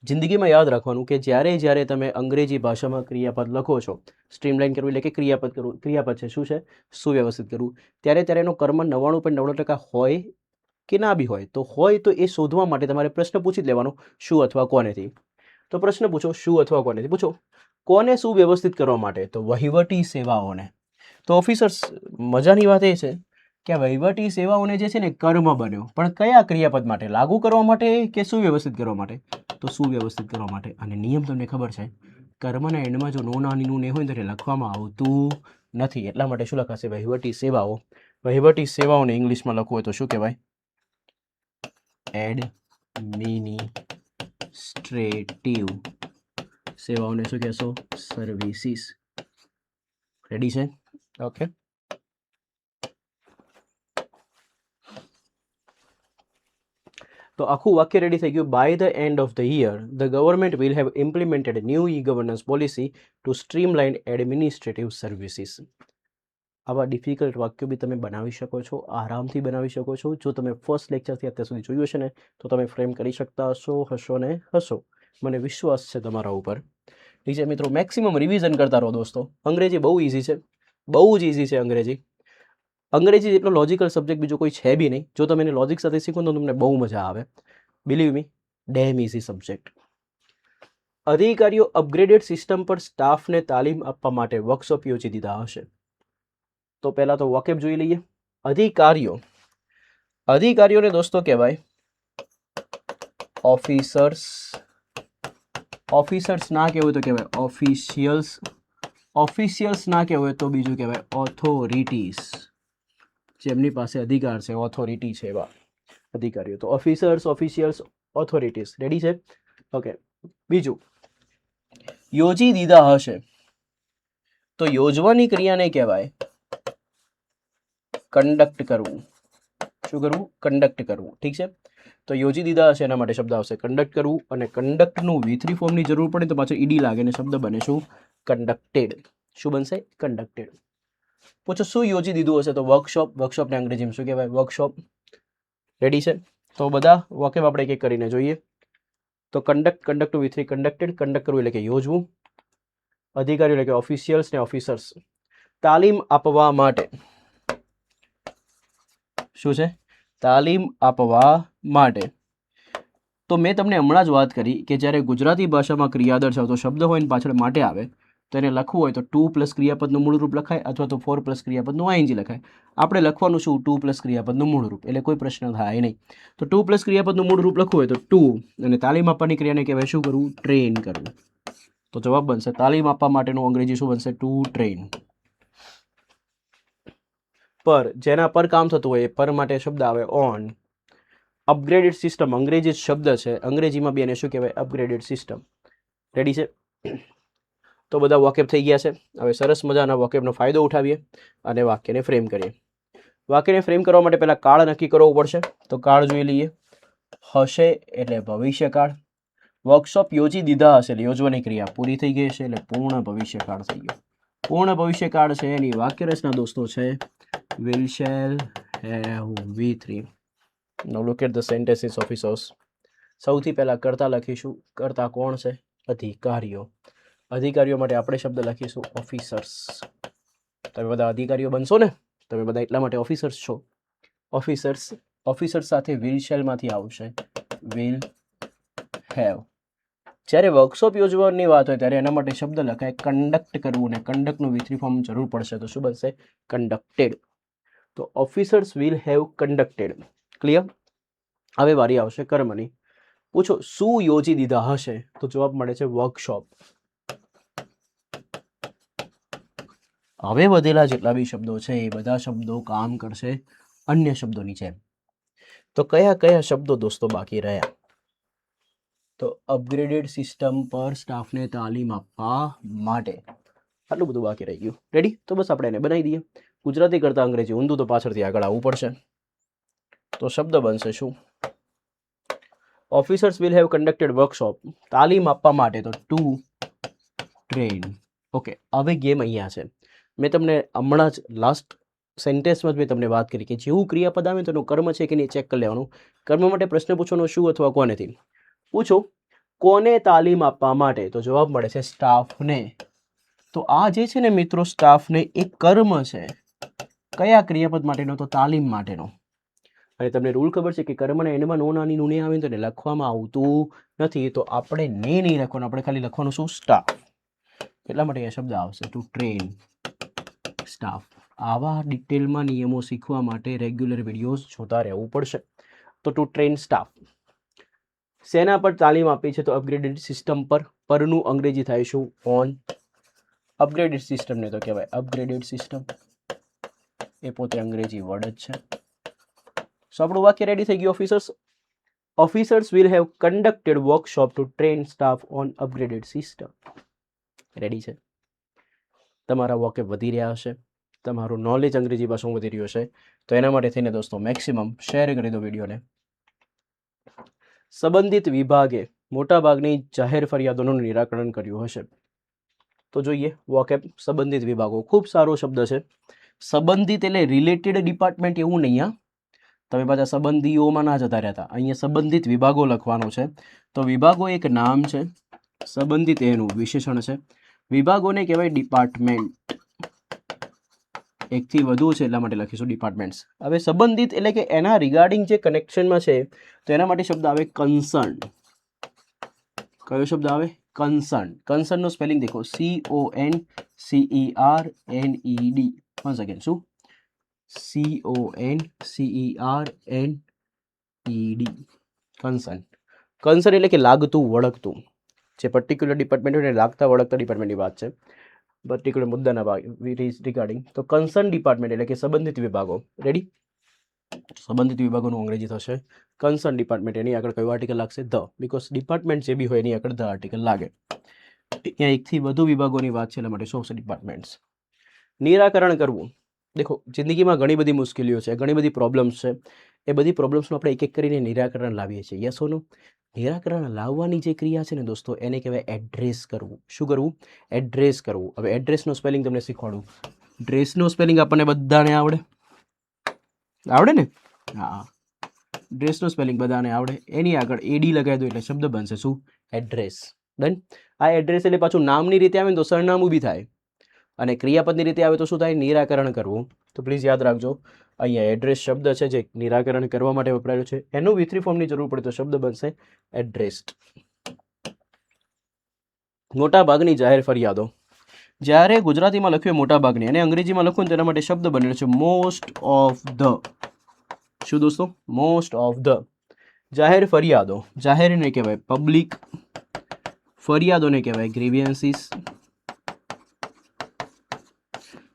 જિંદગીમાં યાદ રાખવાનું કે જ્યારે તમે અંગ્રેજી ભાષામાં ક્રિયાપદ લખો છો, સ્ટ્રીમલાઇન કરવું એટલે કે ક્રિયાપદ કરવું. ક્રિયાપદ છે શું છે? સુવ્યવસ્થિત કરવું. ત્યારે એનો કર્મ 99.99% હોય કે ના બી હોય. તો હોય તો એ શોધવા માટે તમારે પ્રશ્ન પૂછી જ લેવાનો શું અથવા કોનેથી. તો પ્રશ્ન પૂછો શું અથવા કોનેથી. પૂછો કોને સુવ્યવસ્થિત કરવા માટે? તો વહીવટી સેવાઓને. તો ઓફિસર્સ, મજાની વાત એ છે કે વહીવટી સેવાઓને જે છે ને કર્મ બન્યો, પણ કયા ક્રિયાપદ માટે? લાગુ કરવા માટે કે સુવ્યવસ્થિત કરવા માટે? તો સુવ્યવસ્થિત કરવા માટે. અને નિયમ તમને ખબર છે, કર્મના એન્ડમાં જો નો નાની નું ને હોય ને તો લખવામાં આવતું નથી. એટલા માટે શું લખાશે? વહીવટી સેવાઓ. વહીવટી સેવાઓને ઇંગ્લિશમાં લખવું હોય તો શું કહેવાય? એડમિનિસ્ટ્રેટિવ સેવાઓને શું કહેશો? સર્વિસીસ. રેડી છે? ઓકે. તો આખું વાક્ય રેડી થઈ ગયું. By the end of the year the government will have implemented new e governance policy to streamline administrative services. આવા ડિફિકલ્ટ વાક્યો બી તમે બનાવી શકો છો, આરામથી બનાવી શકો છો. જો તમે ફર્સ્ટ લેક્ચરથી અત્યાર સુધી જોયું હશે ને તો તમે ફ્રેમ કરી શકતા હશો ને હશો. મને વિશ્વાસ છે તમારા ઉપર. ઠીક છે મિત્રો, મેક્સિમમ રિવિઝન કરતા રહો દોસ્તો. અંગ્રેજી બહુ ઇઝી છે, બહુ જ ઇઝી છે અંગ્રેજી. અંગ્રેજી જેટલો લોજિકલ સબ્જેક્ટ બીજો કોઈ છે બી નહીં. જો તમે એને લોજિક સાથે શીખો તો તમને બહુ મજા આવે. Believe me, dam easy subject. અધિકારીઓ અપગ્રેડેડ સિસ્ટમ પર સ્ટાફને તાલીમ આપવા માટે વર્કશોપ યોજી દીધા હશે. તો પહેલાં તો વોકેબ જોઈ લઈએ. અધિકારીઓને દોસ્તો કહેવાય ઓફિસર્સ. ઓફિસર્સ ના કહેવાય તો કહેવાય ઓફિશિયલ્સ. ઓફિશિયલ્સ ના કહેવાય તો બીજું કહેવાય ઓથોરિટીઝ. જેમની પાસે અધિકાર છે, ઓથોરિટી છે એવા અધિકારીઓ. તો ઓફિસર્સ, ઓફિશિયલ્સ, ઓથોરિટીઝ. રેડી છે? ઓકે. બીજું, યોજી દીધા હશે તો યોજવાની ક્રિયાને કહેવાય કન્ડક્ટ કરવું. શું કરવું? કન્ડક્ટ કરવું. ઠીક છે? તો યોજી દીધા હશે એના માટે શબ્દ આવશે કન્ડક્ટ કરવું. અને કન્ડક્ટનું V3 ફોર્મની જરૂર પડે તો પાછળ ઈડી લાગે ને શબ્દ બને શું? કન્ડક્ટેડ. શું બનશે? કન્ડક્ટેડ. પૂછો શું યોજી દીધું હશે? તો વર્કશોપ. વર્કશોપને અંગ્રેજીમાં શું કહેવાય? વર્કશોપ. રેડી છે? તો બધા વોકેબ આપણે એક એક કરીને જોઈએ. તો કન્ડક્ટ V3 કન્ડક્ટેડ. કન્ડક્ટ કરવું એટલે કે યોજવું. અધિકારીઓ એટલે કે ઓફિશિયલ્સ ને ઓફિસર્સ. તાલીમ આપવા માટે. શું છે? તાલીમ આપવા માટે. તો મેં તમને હમણાં જ વાત કરી કે જ્યારે ગુજરાતી ભાષામાં ક્રિયા દર્શાવતો શબ્દ હોય ને પાછળ માટે આવે તો એને લખવું હોય તો 2 પ્લસ ક્રિયાપદનું મૂળરૂપ લખાય અથવા તો 4 પ્લસ ક્રિયાપદનું આઈએનજી લખાય. આપણે લખવાનું શું 2 પ્લસ ક્રિયાપદનું મૂળરૂપ, એટલે કોઈ પ્રશ્ન થાય નહીં. તો 2 પ્લસ ક્રિયાપદનું મૂળરૂપ લખવું હોય તો 2 અને તાલીમ આપવાની ક્રિયાને કહેવાય શું કરવું? ટ્રેન કરવું. તો જવાબ બનશે તાલીમ આપવા માટેનું અંગ્રેજી શું બનશે? To train. પર જેના પર કામ થતું હોય એ પર માટે શબ્દ આવે ઓન. અપગ્રેડેડ સિસ્ટમ અંગ્રેજી શબ્દ છે, અંગ્રેજીમાં બી એને શું કહેવાય? Upgraded system. રેડી છે? તો બધા વોકેબ થઈ ગયા છે. હવે સરસ મજાના વોકેબનો ફાયદો ઉઠાવીએ અને વાક્યને ફ્રેમ કરીએ. વાક્યને ફ્રેમ કરવા માટે પહેલા કાળ નક્કી કરવો પડશે. તો કાળ જોઈ લઈએ. હશે એટલે ભવિષ્યકાળ. વર્કશોપ યોજી દીધા હશે એટલે યોજવાની ક્રિયા પૂરી થઈ ગઈ છે એટલે પૂર્ણ ભવિષ્યકાળ થઈ ગયો. પૂર્ણ ભવિષ્યકાળ છે એની વાક્ય રચના દોસ્તો છે will shall have V3. Now look at the sentences officers. સૌથી પહેલા કરતા લખીશું. કરતા કોણ છે? અધિકારીઓ. અધિકારીઓ માટે આપણે શબ્દ લખીશું ઓફિસર્સ. તમે બધા અધિકારીઓ બનશો ને, તમે બધા એટલા માટે ઓફિસર્સ છો. ઓફિસર્સ. ઓફિસર્સ સાથે વિલ શેલ માંથી આવશે વિલ હેવ. જ્યારે વર્કશોપ યોજવાની વાત હોય ત્યારે એના માટે શબ્દ લખાય કન્ડક્ટ કરવું, ને કન્ડક્ટનું V3 ફોર્મ જરૂર પડશે તો શું બનશે? કન્ડક્ટેડ. તો officers will have conducted. Clear? હવે વારી આવશે કર્મની. પૂછો શું યોજી દીધા હશે? તો જવાબ મળે છે વર્કશોપ. હવે વધેલા જેટલા બી શબ્દો છે એ બધા શબ્દો કામ કરશે અન્ય શબ્દોની જેમ. તો કયા કયા શબ્દો દોસ્તો બાકી રહ્યા? તો અપગ્રેડેડ સિસ્ટમ પર સ્ટાફને તાલીમ આપવા માટે. આટલું બધું બાકી રહી ગયું. રેડી? તો બસ આપણે એને બનાવી દઈએ. ગુજરાતી કરતા અંગ્રેજી ઊંધું તો પાછળથી આગળ આવવું પડશે. તો શબ્દ બનશે શું? Officers will have conducted workshop. તાલીમ આપવા માટે તો ટુ ટ્રેન. ઓકે, હવે ગેમ અહીંયા છે. મેં તમને હમણાં જ લાસ્ટ સેન્ટેન્સમાં જ મેં તમને વાત કરી કે જેવું ક્રિયાપદ આવે તો એનું કર્મ છે કે નહીં ચેક કરી લેવાનું. કર્મ માટે પ્રશ્ન પૂછવાનો શું અથવા કોનેથી. પૂછો કોને તાલીમ આપવા માટે? તો જવાબ મળે છે સ્ટાફને. તો આ જે છે ને મિત્રો સ્ટાફને એ કર્મ છે. કયા ક્રિયાપદ માટેનો? તો તાલીમ માટેનો. અને તમને રૂલ ખબર છે કે કર્મના એન્ડમાં નો નાની નું આવે તો એને લખવામાં આવતું નથી. તો આપણે ને નહીં લખવાનું, આપણે ખાલી લખવાનું શું? સ્ટાફ. એટલા માટે એ શબ્દ આવશે ટુ ટ્રેન સ્ટાફ. આવા ડિટેલમાં નિયમો શીખવા માટે રેગ્યુલર વિડીયોઝ જોતા રહેવું પડશે. તો ટુ ટ્રેન સ્ટાફ. સેના પર તાલીમ આપી છે તો અપગ્રેડેડ સિસ્ટમ પર. પરનું અંગ્રેજી થાય શું? ઓન. અપગ્રેડેડ સિસ્ટમને તો કહેવાય અપગ્રેડેડ સિસ્ટમ. એ પોતે અંગ્રેજી વર્ડ જ છે. સો આપણું વાક્ય રેડી થઈ ગયું. Officers will have conducted workshop to train staff on upgraded system. Ready છે? તમારા વોકેબ વધી રહ્યા હશે, તમારું નોલેજ અંગ્રેજી ભાષામાં વધી રહ્યું હશે. તો એના માટે થઈને દોસ્તો મેક્સિમમ શેર કરી દો વિડીયોને. સંબંધિત વિભાગે મોટાભાગની જાહેર ફરિયાદોનું નિરાકરણ કર્યું હશે. તો જોઈએ વોકેબ સંબંધિત વિભાગો. ખૂબ સારો શબ્દ છે. સંબંધિત એટલે રિલેટેડ ડિપાર્ટમેન્ટ એવું નહીં. તમે પાછા સંબંધીઓમાં ના જતા રહેતા. અહીંયા સંબંધિત વિભાગો લખવાનો છે. તો વિભાગો એક નામ છે, સંબંધિત એનું વિશેષણ છે. વિભાગોને કહેવાય ડિપાર્ટમેન્ટ. એકથી વધુ છે એટલા માટે લખીશું ડિપાર્ટમેન્ટ્સ. હવે સંબંધિત એટલે કે એના રિગાર્ડિંગ જે કનેક્શનમાં છે તો એના માટે શબ્દ આવે કન્સર્ન. કયો શબ્દ આવે? કન્સર્ન. કન્સર્નનું સ્પેલિંગ દેખો CONCERNED. વન સેકન્ડ, શું? CONCERNED. કન્સર્ન. કન્સર્ન એટલે કે લાગતું વળગતું. જે પર્ટિક્યુલર ડિપાર્ટમેન્ટ હોય લાગતા વળગતા ડિપાર્ટમેન્ટની વાત છે. પર્ટિક્યુલર મુદ્દાના ભાગ રિગાર્ડિંગ. તો કન્સર્ન ડિપાર્ટમેન્ટ એટલે કે સંબંધિત વિભાગો. રેડી? સંબંધિત વિભાગોનું અંગ્રેજી થશે કન્સર્ન ડિપાર્ટમેન્ટ. એની આગળ કયું આર્ટિકલ લાગશે? ધ. બીકોઝ ડિપાર્ટમેન્ટ જે બી હોય એની આગળ ધ આર્ટિકલ લાગે. અહીંયા એકથી વધુ વિભાગોની વાત છે એટલા માટે શું છે? ડિપાર્ટમેન્ટ્સ. નિરાકરણ કરવું. દેખો જિંદગીમાં ઘણી બધી મુશ્કેલીઓ છે, ઘણી બધી પ્રોબ્લેમ્સ છે. એ બધી પ્રોબ્લેમ્સનું આપણે એક એક કરીને નિરાકરણ લાવીએ છીએ. યસ ઓર નો? નિરાકરણ લાવવાની જે ક્રિયા છે ને દોસ્તો એને કહેવાય એડ્રેસ કરવું. શું કરવું? એડ્રેસ કરવું. હવે એડ્રેસનો સ્પેલિંગ તમને શીખવાડું. ડ્રેસનો સ્પેલિંગ આપણને બધાને આવડે? આવડે ને? હા, ડ્રેસનો સ્પેલિંગ બધાને આવડે. એની આગળ એડી લગાવી દો એટલે શબ્દ બનશે શું? એડ્રેસ. ડન. આ એડ્રેસ એટલે પાછું નામની રીતે આવે ને તો સરનામું બી થાય. અને ક્રિયાપદની રીતે આવે તો શું થાય? નિરાકરણ કરવું. તો પ્લીઝ યાદ રાખજો, અહીંયા એડ્રેસ શબ્દ છે જે નિરાકરણ કરવા માટે વપરાયેલો છે. એનું V3 ફોર્મની જરૂર પડે તો શબ્દ બનશે એડ્રેસ્ડ. મોટા ભાગની જાહેર ફરિયાદો. જ્યારે ગુજરાતીમાં લખ્યું મોટા ભાગની અને અંગ્રેજીમાં લખું તેના માટે શબ્દ બનેલો છે મોસ્ટ ઓફ ધ. શું દોસ્તો? Most of the. જાહેર ફરિયાદો, જાહેરને કહેવાય પબ્લિક, ફરિયાદોને કહેવાય ગ્રીવિયન્સીસ.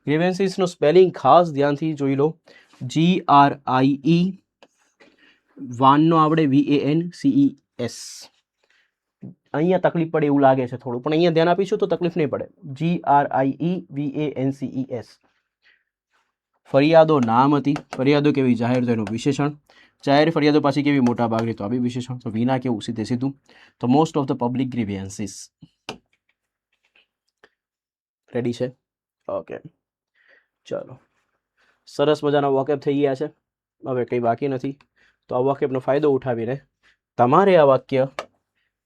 ગ્રીવિયન્સીસનો સ્પેલિંગ ખાસ ધ્યાનથી જોઈ લો. GRIE, વાનનો આવડે VANCES. અહીંયા તકલીફ પડે એવું લાગે છે થોડું, પણ અહીંયા ધ્યાન આપીશું તો તકલીફ નહીં પડે. GRIE VANCES. ફરિયાદો નામ હતી. ફરિયાદો કેવી? જાહેર, તો એનું વિશેષણ. જાહેર ફરિયાદો પાછી કેવી? મોટા ભાગની, તો આ બી વિશેષણ. તો વિના કેવું? સીધે સીધું. તો most of the public grievances. Ready છે? ઓકે, ચાલો, સરસ મજાના વોકેપ થઈ ગયા છે. હવે કંઈ બાકી નથી. તો આ વોકેપનો ફાયદો ઉઠાવીને તમારે આ વાક્ય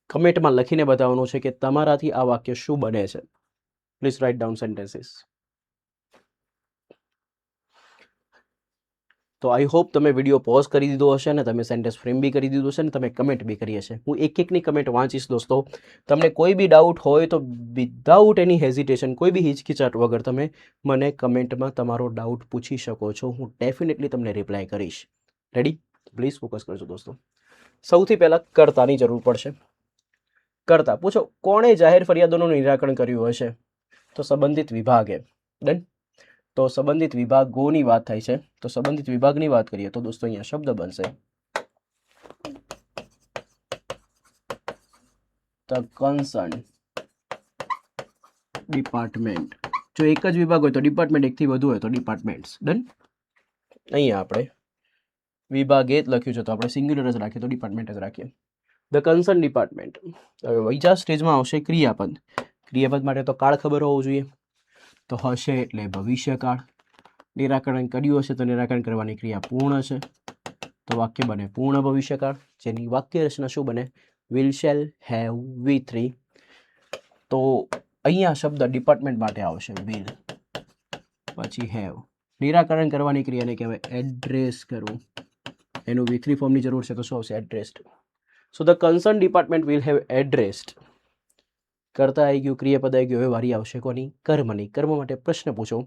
કમેન્ટમાં લખીને બતાવવાનું છે કે તમારાથી આ વાક્ય શું બને છે. Please write down sentences. તો આઈ હોપ તમે વિડીયો પોઝ કરી દીધો હશે અને તમે સેન્ટેન્સ ફ્રેમ બી કરી દીધું હશે અને તમે કમેન્ટ બી કરી હશે. હું એક એકની કમેન્ટ વાંચીશ દોસ્તો. તમને કોઈ બી ડાઉટ હોય તો વિધાઉટ એની હેઝિટેશન, કોઈ બી હિચકિચાટ વગર તમે મને કમેન્ટમાં તમારો ડાઉટ પૂછી શકો છો. હું ડેફિનેટલી તમને રિપ્લાય કરીશ. રેડી? પ્લીઝ ફોકસ કરજો દોસ્તો. સૌથી પહેલાં કર્તાની જરૂર પડશે. કરતા પૂછો, કોણે જાહેર ફરિયાદોનું નિરાકરણ કર્યું હશે? તો સંબંધિત વિભાગે. ડન. તો સંબંધિત વિભાગોની વાત થાય છે, તો સંબંધિત વિભાગની વાત કરીએ તો દોસ્તો અહીંયા શબ્દ બનશે ધ કન્સર્ન ડિપાર્ટમેન્ટ. જો એક જ વિભાગ હોય તો ડિપાર્ટમેન્ટ, એકથી વધુ હોય તો ડિપાર્ટમેન્ટ્સ. ડન. અહીંયા આપણે વિભાગે જ લખ્યું છે તો આપણે સિંગ્યુલર જ રાખીએ, તો ડિપાર્ટમેન્ટ જ રાખીએ. The concern department. હવે બીજા સ્ટેજમાં આવશે ક્રિયાપદ. ક્રિયાપદ માટે તો કાળ ખબર હોવું જોઈએ. તો હશે એટલે ભવિષ્યકાળ. નિરાકરણ કર્યું હશે તો નિરાકરણ કરવાની ક્રિયા પૂર્ણ છે, તો વાક્ય બને પૂર્ણ ભવિષ્યકાળ, જેની વાક્ય રચના શું બને? Will, shall, have, V3. તો અહીંયા શબ્દ ડિપાર્ટમેન્ટ માટે આવશે વિલ, પછી હેવ. નિરાકરણ કરવાની ક્રિયાને કહેવાય એડ્રેસ કરવું. એનું V3 ફોર્મની જરૂર છે તો શું આવશે? Addressed. So the concern department will have addressed. કરતા આવી ગયું, ક્રિયાપદ આવી ગયું. હવે વારી આવશે કોની? કર્મની. કર્મ માટે પ્રશ્ન પૂછો,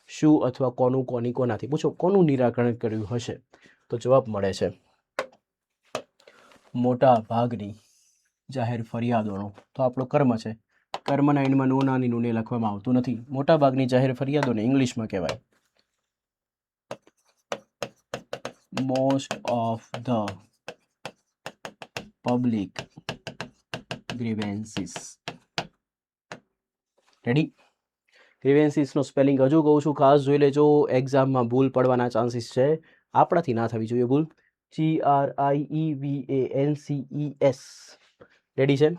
શું અથવા કોનું, કોની, કોનાથી. પૂછો કોનું નિરાકરણ કર્યું હશે, તો જવાબ મળે છે મોટા ભાગની જાહેર ફરિયાદોનો. તો આપણો કર્મ છે. કર્મના એન્ડમાં નો નાની નું લખવામાં આવતું નથી. મોટા ભાગની જાહેર ફરિયાદોને ઇંગ્લિશમાં કહેવાય most of the public grievances. Ready? ગ્રીવેન્સીસનો સ્પેલિંગ હજુ કહું છું, ખાસ જોઈ લેજો. એક્ઝામમાં ભૂલ પડવાના ચાન્સીસ છે, આપણાથી ના થવી જોઈએ ભૂલ. GRIEVANCES. રેડી છે?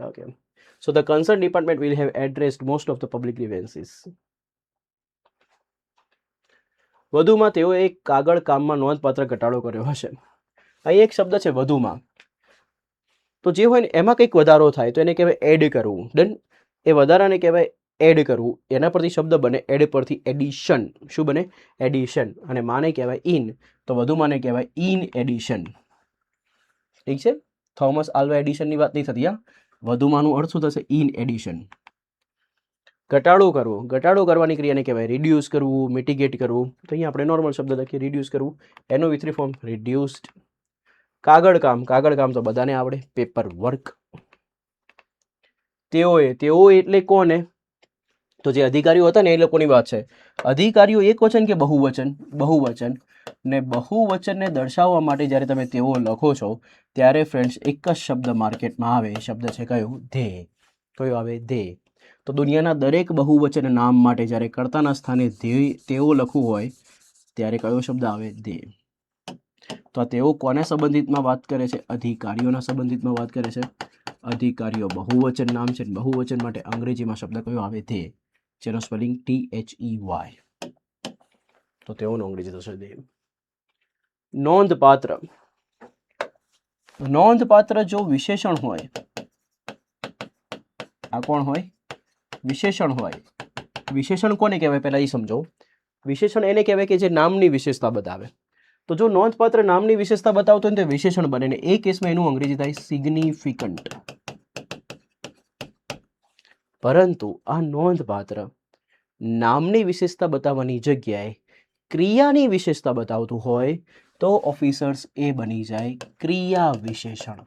Okay. So the concern department will have addressed most of the public grievances. વધુમાં તેઓએ એક કાગળ કામમાં નોંધપાત્ર ઘટાડો કર્યો હશે. અહીં એક શબ્દ છે વધુમાં, તો જે હોય ને એમાં કંઈક વધારો થાય તો એને કહેવાય એડ કરવું. ડન. એ વધારાને કહેવાય એડ કરવું. એના પરથી શબ્દ બને એડ પરથી એડિશન. શું બને? એડિશન. અને માને કહેવાય ઇન, તો વધુમાને કહેવાય ઇન એડિશન. ઠીક છે? થોમસ આલ્વા એડિશનની વાત નહીં થતી. વધુમાનું અર્થ શું થશે? In addition. ઘટાડો કરવો. ઘટાડો કરવાની ક્રિયાને કહેવાય રિડ્યુસ કરવું, મિટિગેટ કરવું. તો અહીંયા આપણે નોર્મલ શબ્દ લખીએ રિડ્યુસ કરવું. એનો V3 ફોર્મ રિડ્યુસ્ડ. કાગળ કામ. કાગળ કામ તો બધાને આવડે, પેપર વર્ક. તેઓએ. તેઓ એટલે કોને? તો જે અધિકારીઓ હતા ને એ લોકોની વાત છે. અધિકારીઓ એક વચન કે બહુવચન? બહુવચન. ને બહુવચનને દર્શાવવા માટે જ્યારે તમે તેઓ લખો છો ત્યારે ફ્રેન્ડ્સ એક જ શબ્દ માર્કેટમાં આવે. એ શબ્દ છે કયો? ધે. કયો આવે? ધે. તો દુનિયાના દરેક બહુવચન નામ માટે જ્યારે કર્તાના સ્થાને તેઓ લખવું હોય ત્યારે કયો શબ્દ આવે? ધે. તો આ તેઓ કોને સંબંધિતમાં વાત કરે છે? અધિકારીઓના સંબંધિતમાં વાત કરે છે. અધિકારીઓ બહુવચન નામ છે. બહુવચન માટે અંગ્રેજીમાં શબ્દ કયો આવે? ધે, જેનો સ્પેલિંગ THEY. તો તેઓનો અંગ્રેજી થશે ધે. નોંધપાત્ર. નોંધપાત્ર જો વિશેષણ હોય, આ કોણ હોય? વિશેષણ હોય, વિશેષણ કોને કહેવાય પહેલા એ સમજો. વિશેષણ એને કહેવાય કે જે નામની વિશેષતા બતાવે. તો જો નોંધપાત્ર નામની વિશેષતા બતાવતો હોય તો વિશેષણ બને ને એ કેસમાં એનું અંગ્રેજી થાય સિગ્નિફિકન્ટ. પરંતુ આ નોંધપાત્ર નામની વિશેષતા બતાવવાની જગ્યાએ ક્રિયાની વિશેષતા બતાવતું હોય તો ઓફિસર્સ એ બની જાય ક્રિયા વિશેષણ.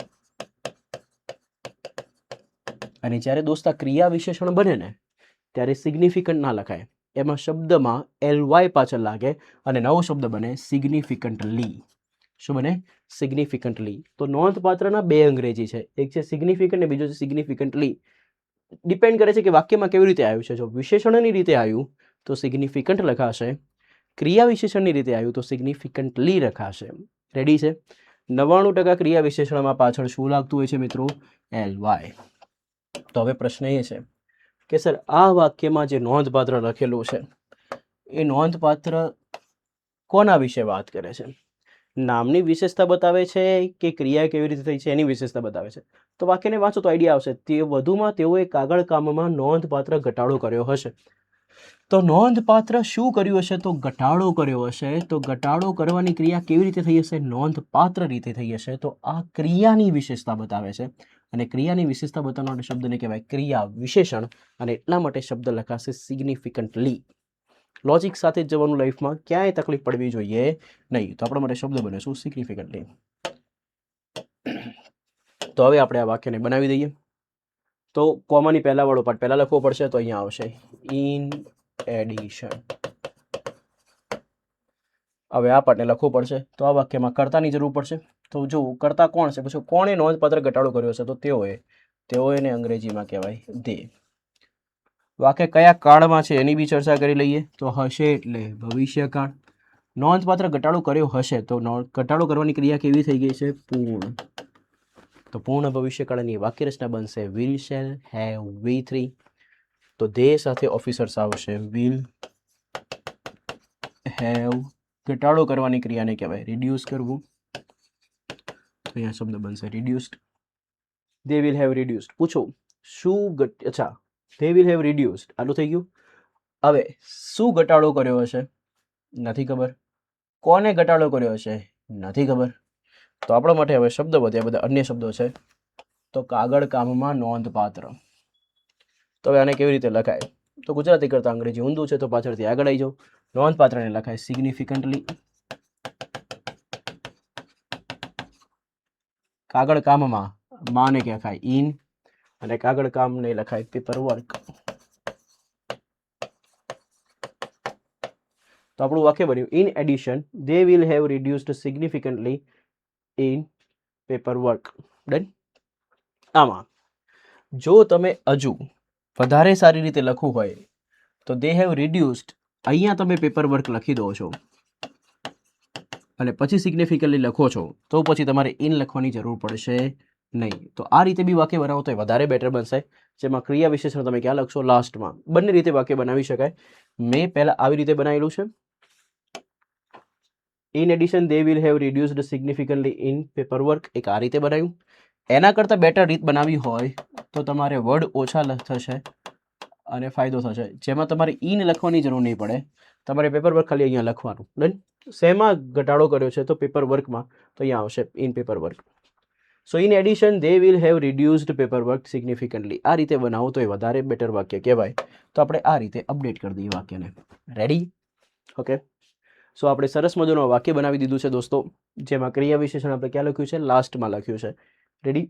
અને જ્યારે દોસ્તા ક્રિયા વિશેષણ બને ને ત્યારે સિગ્નિફિકન્ટ ના લખાય, એમાં શબ્દમાં ly પાછળ લાગે અને નવો શબ્દ બને સિગ્નિફિકન્ટલી. શું બને? સિગ્નિફિકન્ટલી. તો નોંધપાત્રના બે અંગ્રેજી છે, એક છે સિગ્નિફિકન્ટ ને બીજો છે સિગ્નિફિકન્ટલી. ડિપેન્ડ કરે છે કે વાક્યમાં કેવી રીતે આવ્યું છે. જો વિશેષણની રીતે આવ્યું તો સિગ્નિફિકન્ટ લખાશે, ક્રિયા વિશેષણની રીતે આવ્યું તો સિગ્નિફિકન્ટલી લખાશે. રેડી છે? 99% ક્રિયા વિશેષણમાં પાછળ શું લાગતું હોય છે મિત્રો? ly. તો હવે પ્રશ્ન એ છે કે સર આ વાક્યમાં જે નોંધપાત્ર લખેલું છે એ નોંધપાત્ર કોના વિશે વાત કરે છે? નામની વિશેષતા બતાવે છે કે ક્રિયા કેવી રીતે થઈ છે એની વિશેષતા બતાવે છે? તો વાક્યને વાંચો તો આઈડિયા આવશે. તે વધુમાં તેઓએ કાગળ કામમાં નોંધપાત્ર ઘટાડો કર્યો હશે. તો નોંધપાત્ર શું કર્યું હશે? તો ઘટાડો કર્યો હશે. તો ઘટાડો કરવાની ક્રિયા કેવી રીતે થઈ હશે? નોંધપાત્ર રીતે થઈ હશે. તો આ ક્રિયાની વિશેષતા બતાવે છે અને ક્રિયાની વિશેષતા બતાવવાનો શબ્દને કહેવાય ક્રિયા વિશેષણ અને એટલા માટે શબ્દ લખાશે સિગ્નિફિકન્ટલી. લોજિક સાથે જ જવાનું, લાઈફમાં ક્યાંય તકલીફ પડવી જોઈએ નહીં. તો આપણા માટે શબ્દ બને શું? સિગ્નિફિકન્ટલી. તો હવે આપણે આ વાક્યને બનાવી દઈએ. તો કોમાની પહેલા વાળો પાર્ટ પહેલા લખવો પડશે, તો અહીંયા આવશે ઇન એડિશન. હવે આ પાર્ટને લખવું પડશે, તો આ વાક્યમાં કર્તાની જરૂર પડશે. તો જો કર્તા કોણ છે, પછી કોણે નોંધપાત્ર ઘટાડો કર્યો છે? તો તેઓએ અંગ્રેજીમાં કહેવાય દે. વાક્ય કયા કાળમાં છે એની બી ચર્ચા કરી લઈએ. તો હશે એટલે ભવિષ્યકાળ. નોંધપાત્ર ઘટાડો કર્યો હશે તો ઘટાડો કરવાની ક્રિયા કેવી થઈ ગઈ છે? પૂર્ણ. તો પૂર્ણ ભવિષ્યકાળની વાક્ય રચના બનશે વિલ શેલ હેવ V3. તો દે સાથે ઓફિસર્સ આવશે વિલ હેવ. ઘટાડો કરવાની ક્રિયાને કહેવાય રિડ્યુસ કરવું. અહીંયા શબ્દ બનશે reduced. They will have reduced. પૂછો શું અચ્છા they will have reduced. આટલું થઈ ગયું. હવે શું ઘટાડો કર્યો હશે? નથી ખબર. કોને ઘટાડો કર્યો હશે? નથી ખબર. તો આપણા માટે હવે શબ્દ વધ્યા, બધા અન્ય શબ્દો છે. તો કાગળ કામમાં નોંધપાત્ર. તો હવે આને કેવી રીતે લખાય? તો ગુજરાતી કરતા અંગ્રેજી ઊંધું છે, તો પાછળથી આગળ આવી જાઓ. નોંધપાત્રને લખાય સિગ્નિફિકન્ટલી. કાગળ કામમાં માને લખાય ઇન અને કાગળ કામને લખાય પેપર વર્ક. તો આપણું વાક્ય બન્યું in addition they will have reduced significantly in paper work. Done. આમાં જો તમે હજુ વધારે સારી રીતે લખવું હોય તો they have reduced, અહીંયા તમે પેપર વર્ક લખી દો છો અને પછી સિગ્નિફિકન્ટલી લખો છો, તો પછી તમારે ઇન લખવાની જરૂર પડશે નહીં. તો આ રીતે બી વાક્ય બનાવો તો વધારે બેટર બનશે. જેમાં ક્રિયા વિશેષણ તમે ક્યાં લખશો? લાસ્ટમાં. બંને રીતે વાક્ય બનાવી શકાય. મેં પહેલા આવી રીતે બનાવેલું છે. In addition they will have reduced significantly in paper work. એક આ રીતે બનાવ્યું. એના કરતાં બેટર રીત બનાવી હોય તો તમારે વર્ડ ઓછા થશે અને ફાયદો થશે. જેમાં તમારે ઇન લખવાની જરૂર નહીં પડે, તમારે પેપર વર્ક ખાલી અહીંયા લખવાનું. ડન. શેમાં ઘટાડો કર્યો છે? તો પેપર વર્કમાં. તો અહીંયા આવશે in paper work. So in addition they will have reduced paper work significantly. આ રીતે બનાવો તો એ વધારે બેટર વાક્ય કહેવાય. તો આપણે આ રીતે અપડેટ કરી દઈએ વાક્યને. રેડી? ઓકે. સો આપણે સરસ મજાનું વાક્ય બનાવી દીધું છે દોસ્તો, જેમાં ક્રિયા વિશેષણ આપણે ક્યાં લખ્યું છે? લાસ્ટમાં લખ્યું છે. રેડી?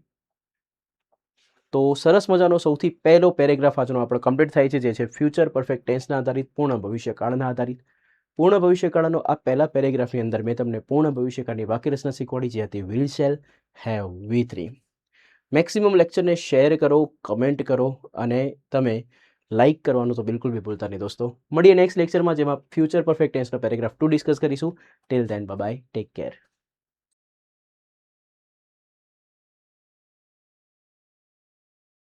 તો સરસ મજાનો સૌથી પહેલો પેરેગ્રાફ આજનો આપણો કમ્પ્લીટ થાય છે, જે છે ફ્યુચર પરફેક્ટ ટેન્સના આધારિત, પૂર્ણ ભવિષ્યકાળના આધારિત. પૂર્ણ ભવિષ્યકાળનો આ પહેલા પેરેગ્રાફની અંદર મેં તમને પૂર્ણ ભવિષ્યકાળની વાક્ય રચના શીખવાડી, જે હતી will shall have V3. Maximum લેક્ચરને શેર કરો, કમેન્ટ કરો અને તમે લાઇક કરવાનું તો બિલકુલ બી ભૂલતા નહીં દોસ્તો. મળીએ નેક્સ્ટ લેક્ચરમાં, જેમાં ફ્યુચર પરફેક્ટ ટેન્સનો પેરેગ્રાફ 2 ડિસ્કસ કરીશું. Till then bye bye, take care.